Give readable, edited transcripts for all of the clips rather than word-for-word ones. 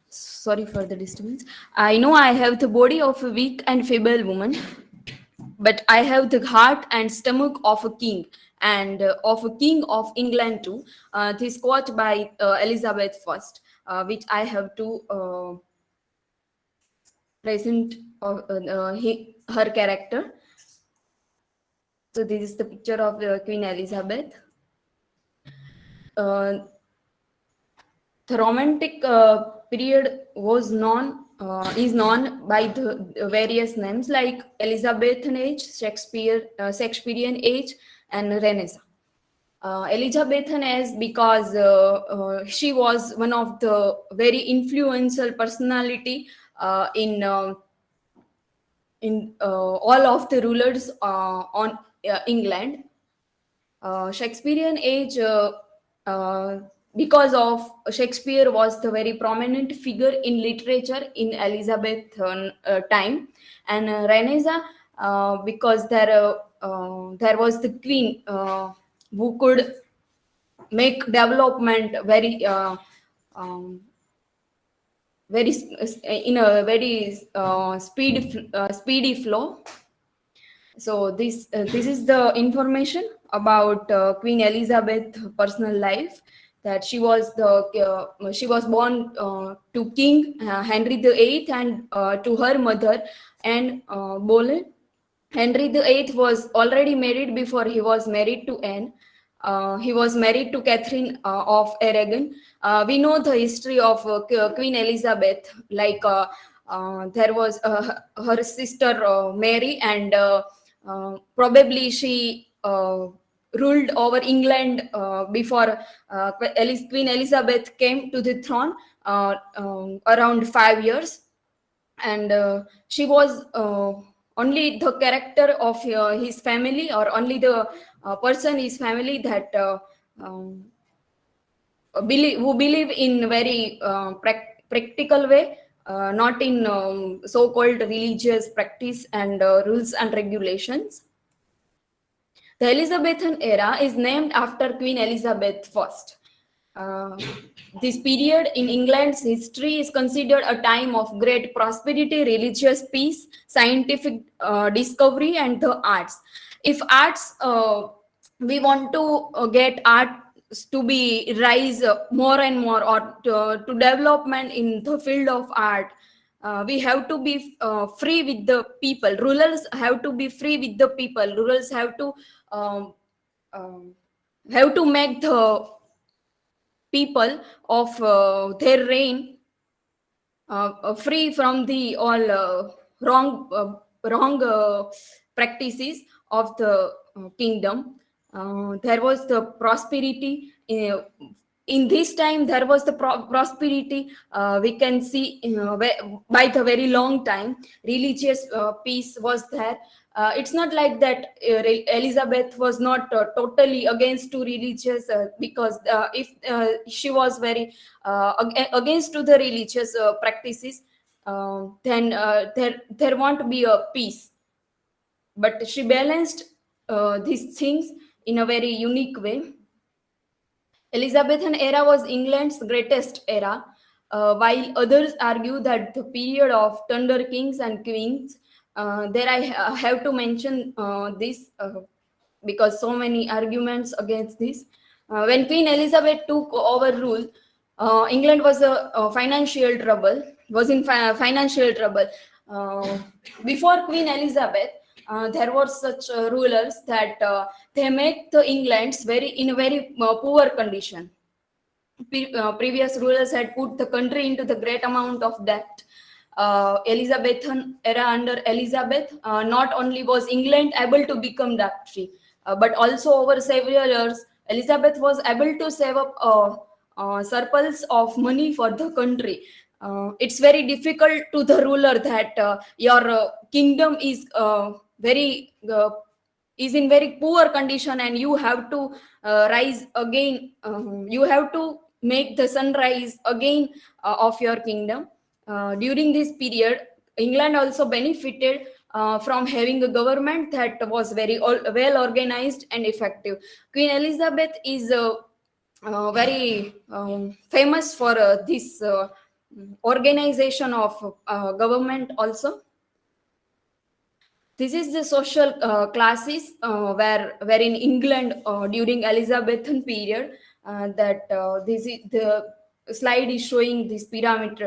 Sorry for the disturbance. I know I have the body of a weak and feeble woman, but I have the heart and stomach of a king, and of a king of England too. This quote by Elizabeth First, which I have to present her character. So this is the picture of Queen Elizabeth. Uh, the Romantic period was known is known by the various names like Elizabethan age, Shakespearean age, and Renaissance. Elizabethan age because she was one of the very influential personality in all of the rulers on England. Shakespearean age uh, because of Shakespeare was the very prominent figure in literature in Elizabethan time, and Renaissance because there was the queen who could make development um, in a very speedy flow. So this is the information about Queen Elizabeth personal life, that she was born to King Henry VIII, and to her mother Anne Boleyn. Henry VIII was already married before he was married to Anne. He was married to Catherine of Aragon. We know the history of Queen Elizabeth, like there was her sister Mary, and probably she ruled over England before Queen Elizabeth came to the throne around 5 years, and she was only the character of his family, or only the person his family that who believe in very practical way, not in so-called religious practice and rules and regulations. The Elizabethan era is named after Queen Elizabeth I. Uh, this period in England's history is considered a time of great prosperity, religious peace, scientific discovery, and the arts. If arts, we want to get art to be rise more and more, or to development in the field of art, we have to be free with the people. Rulers have to be free with the people. Rulers um, um, have to make the people of their reign free from the all wrong practices of the kingdom. There was the prosperity in this time. There was the prosperity, we can see by the very long time. Religious peace was there. It's not like that Elizabeth was not totally against to religious, because if she was very against to the religious practices, then there won't be a peace. But she balanced these things in a very unique way. Elizabethan era was England's greatest era, while others argue that the period of Tudor kings and queens. There I have to mention this because so many arguments against this. When Queen Elizabeth took over rule, England was a financial trouble. Was in financial trouble. Uh, Before Queen Elizabeth, there were such rulers that they make the England's very in a very poor condition. Previous rulers had put the country into the great amount of debt. Elizabethan era under Elizabeth, not only was England able to become debt free, but also over several years, Elizabeth was able to save up surplus of money for the country. It's very difficult to the ruler that your kingdom very is in very poor condition, and you have to rise again. You have to make the sunrise again of your kingdom. During this period, England also benefited from having a government that was very well organized and effective. Queen Elizabeth is very famous for this. organization of government also. This is the social classes where in England during Elizabethan period, that this is the slide is showing this pyramid,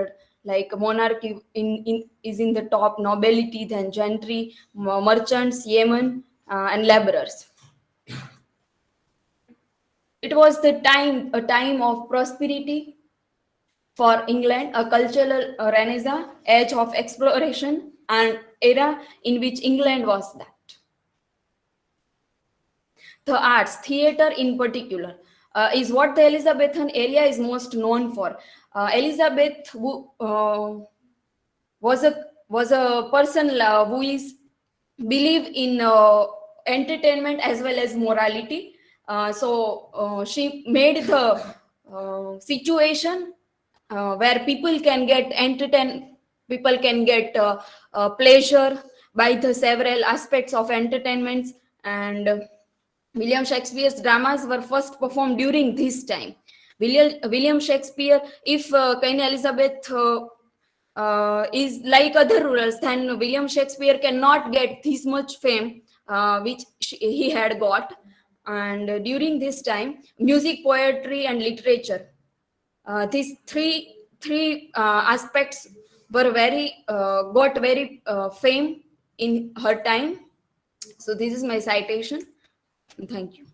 like monarchy is in the top, nobility, then gentry, merchants, yeomen, and laborers. It was a time of prosperity for England, a cultural renaissance, age of exploration, and era in which England was that. The arts, theater in particular, is what the Elizabethan area is most known for. Elizabeth was a person who is believe in entertainment as well as morality. So she made the situation where people can get entertain, people can get pleasure by the several aspects of entertainments, and William Shakespeare's dramas were first performed during this time. William Shakespeare, if Queen Elizabeth is like other rulers, then William Shakespeare cannot get this much fame which he had got. And during this time, music, poetry, and literature, these three aspects were very got very fame in her time. So this is my citation. Thank you.